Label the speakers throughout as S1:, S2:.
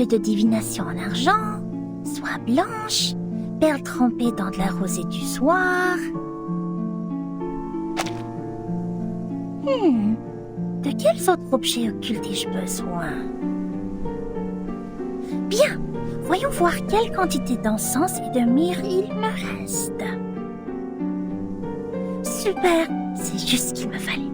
S1: sable de divination en argent, soie blanche, perles trempées dans de la rosée du soir. De quels autres objets occultes ai-je besoin? Bien, voyons voir quelle quantité d'encens et de myrrhe il me reste. Super, c'est juste ce qu'il me fallait.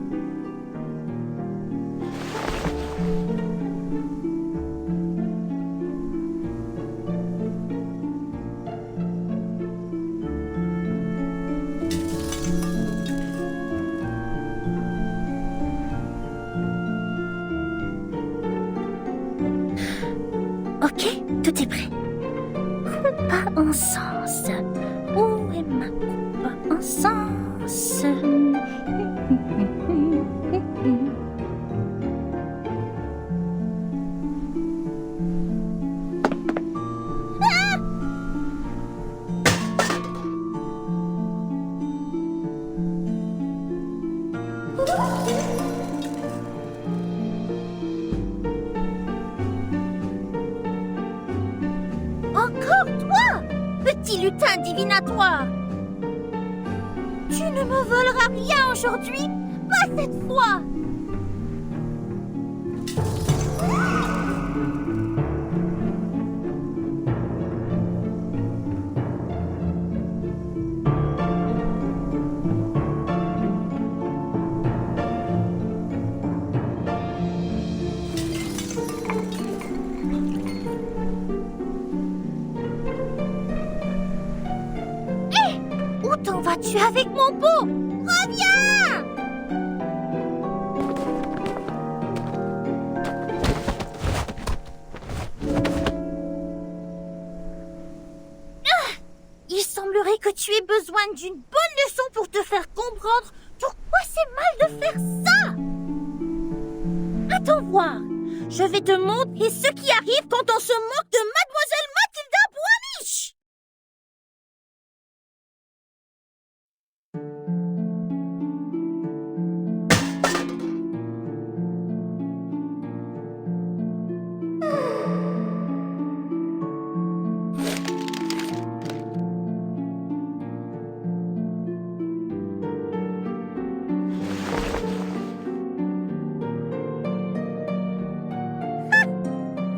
S1: Ok, tout est prêt. Coupe à encens. Où est ma coupe à encens? Encore toi, petit lutin divinatoire! Tu ne me voleras rien aujourd'hui, pas cette fois! Où t'en vas-tu avec mon pot? Reviens! Il semblerait que tu aies besoin d'une bonne leçon pour te faire comprendre pourquoi c'est mal de faire ça. Attends voir. Je vais te montrer ce qui arrive quand on se moque de Mademoiselle Mathilda Boismiche.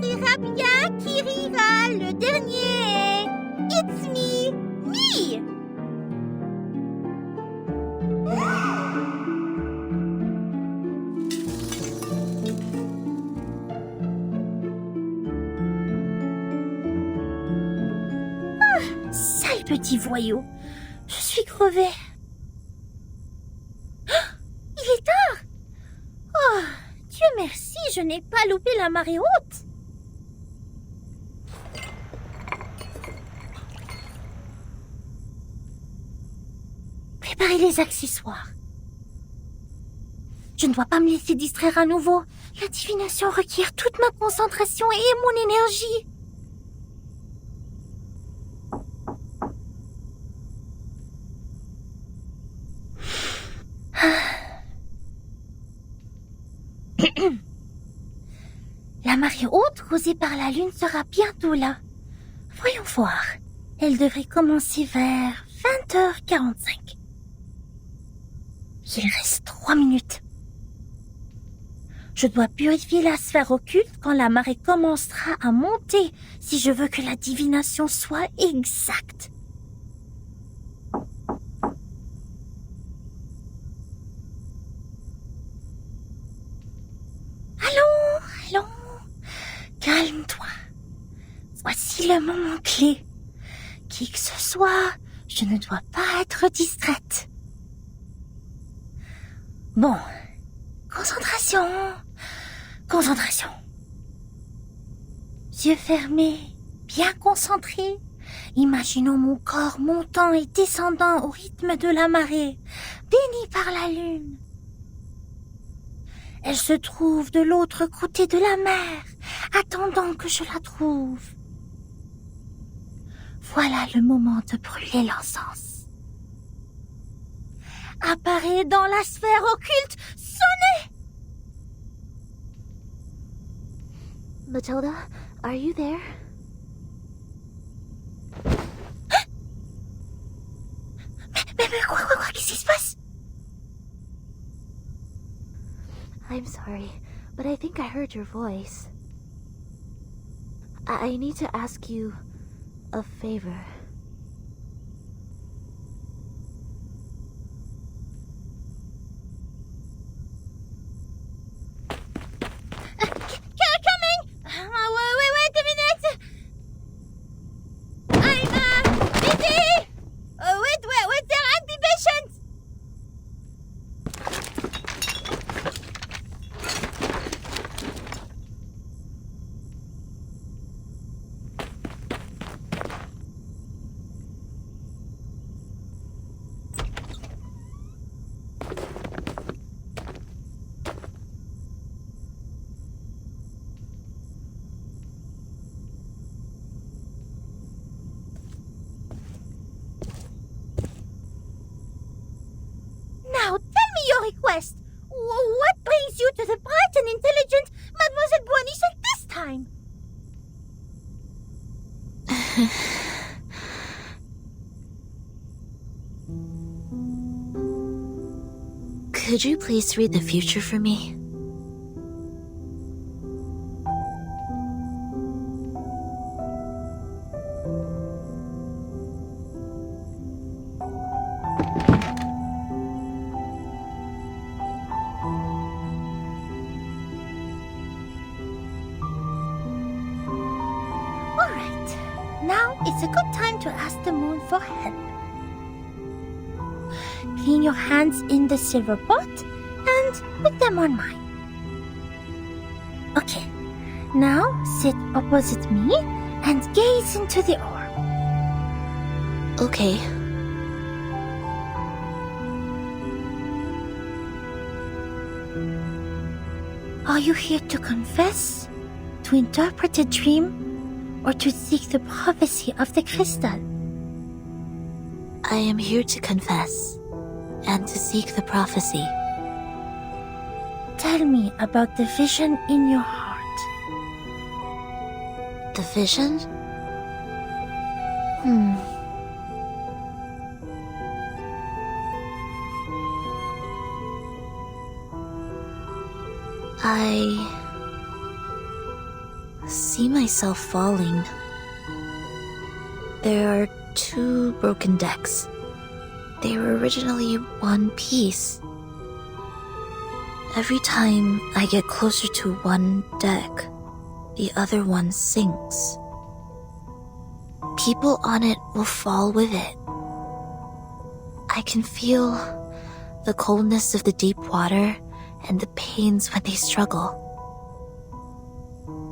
S1: Rira bien qui rira, le dernier. It's me, me. Sale petit voyou, je suis crevée. Il est tard. Oh, Dieu merci, je n'ai pas loupé la marée haute. Préparez les accessoires. Je ne dois pas me laisser distraire à nouveau. La divination requiert toute ma concentration et mon énergie. La marée haute causée par la lune sera bientôt là. Voyons voir. Elle devrait commencer vers 20h45. Il reste 3 minutes. Je dois purifier la sphère occulte quand la marée commencera à monter si je veux que la divination soit exacte. Allons. Calme-toi. Voici le moment clé. Qui que ce soit, je ne dois pas être distraite. Bon, concentration. Yeux fermés, bien concentrés. Imaginons mon corps montant et descendant au rythme de la marée, béni par la lune. Elle se trouve de l'autre côté de la mer, attendant que je la trouve. Voilà le moment de brûler l'encens. Apparaît dans la sphère occulte, sonnez!
S2: Matilda, Are you there?
S1: Mais quoi, qu'est-ce qui se passe?
S2: I'm sorry, but I think I heard your voice. I need to ask you a favor.
S1: Coming! Wait a minute! I'm busy! Wait there, and be patient! Now, tell me your request. What brings you to the bright and intelligent Mademoiselle Boisnichel this time?
S2: Could you please read the future for me?
S1: Alright, now it's a good time to ask the moon for help. Clean your hands in the silver pot and put them on mine. Okay, now sit opposite me and gaze into the orb.
S2: Okay.
S1: Are you here to confess, to interpret a dream, or to seek the prophecy of the crystal?
S2: I am here to confess and to seek the prophecy.
S1: Tell me about the vision in your heart.
S2: The vision? I see myself falling. There are 2 broken decks. They were originally one piece. Every time I get closer to one deck, the other one sinks. People on it will fall with it. I can feel the coldness of the deep water and the pains when they struggle.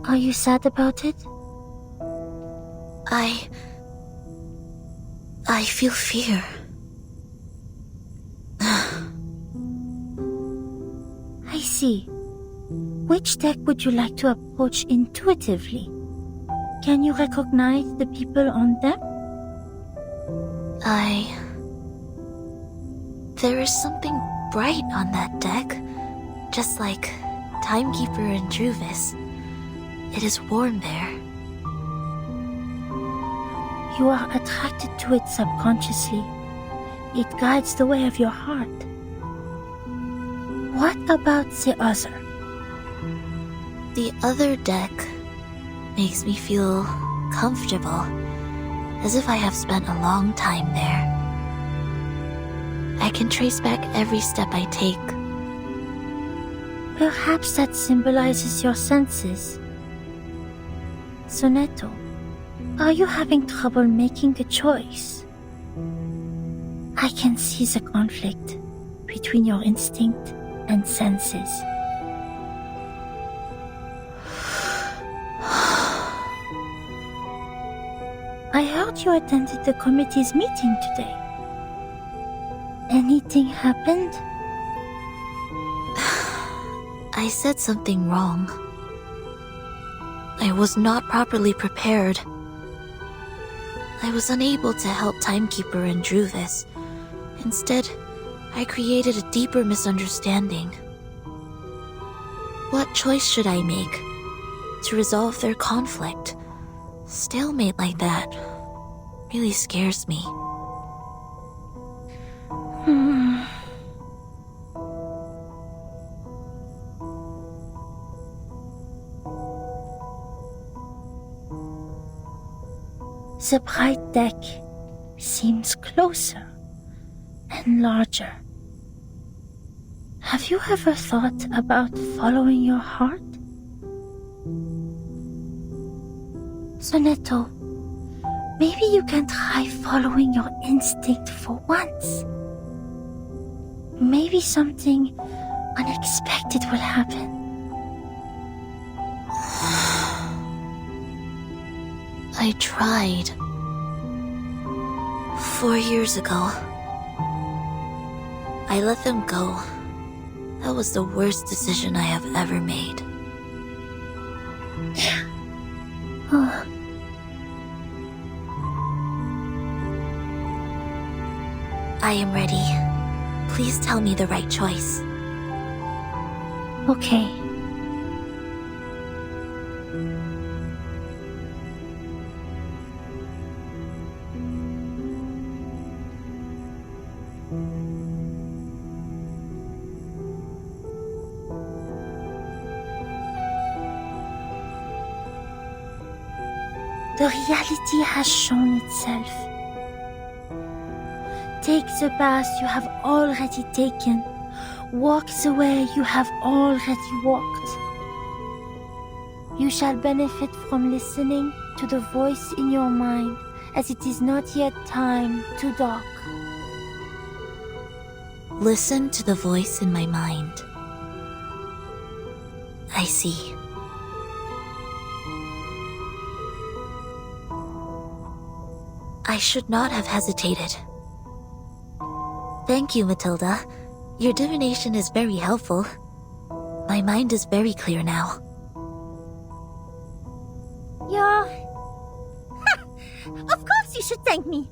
S1: Are you sad about it?
S2: I feel fear.
S1: I see. Which deck would you like to approach intuitively? Can you recognize the people on them?
S2: There is something bright on that deck, just like Timekeeper and Druvis. It is warm there.
S1: You are attracted to it subconsciously. It guides the way of your heart. What about the other?
S2: The other deck makes me feel comfortable, as if I have spent a long time there. I can trace back every step I take.
S1: Perhaps that symbolizes your senses. Sonetto, are you having trouble making a choice? I can see the conflict between your instinct and senses. I heard you attended the committee's meeting today. Anything happened?
S2: I said something wrong. I was not properly prepared. I was unable to help Timekeeper and Druvis. Instead, I created a deeper misunderstanding. What choice should I make? to resolve their conflict. Stalemate like that really scares me.
S1: The bright deck seems closer and larger. Have you ever thought about following your heart? Sonetto, maybe you can try following your instinct for once. Maybe something unexpected will happen.
S2: I tried. 4 years ago. I let them go. That was the worst decision I have ever made.
S1: Oh.
S2: I am ready. Please tell me the right choice.
S1: Okay. The reality has shown itself. Take the path you have already taken. Walk the way you have already walked. You shall benefit from listening to the voice in your mind, as it is not yet time to dock.
S2: Listen to the voice in my mind. I see. I should not have hesitated. Thank you, Matilda. Your divination is very helpful. My mind is very clear now.
S1: Of course you should thank me.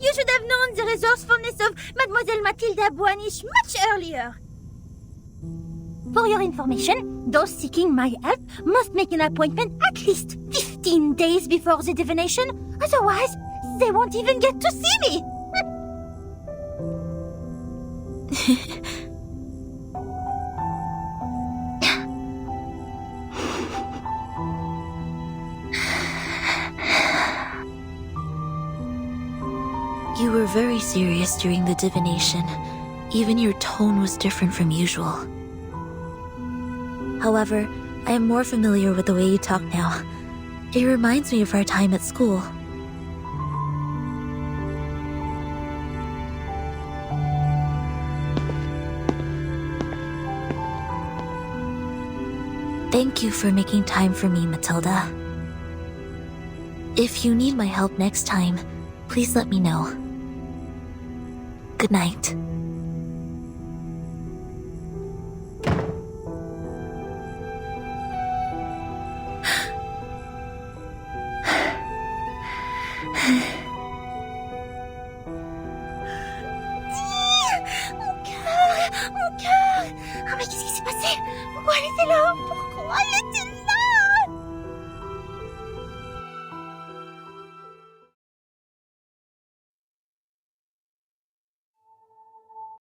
S1: You should have known the resourcefulness of Mademoiselle Mathilda Boanish much earlier. For your information, those seeking my help must make an appointment at least 15 days before the divination. Otherwise, they won't even get to see me.
S2: You were very serious during the divination. Even your tone was different from usual. However, I am more familiar with the way you talk now. It reminds me of our time at school. Thank you for making time for me, Matilda. If you need my help next time, please let me know. Good night.
S1: Mon cœur! Ah, mais qu'est-ce qui s'est passé? Pourquoi elle était là? Pourquoi elle était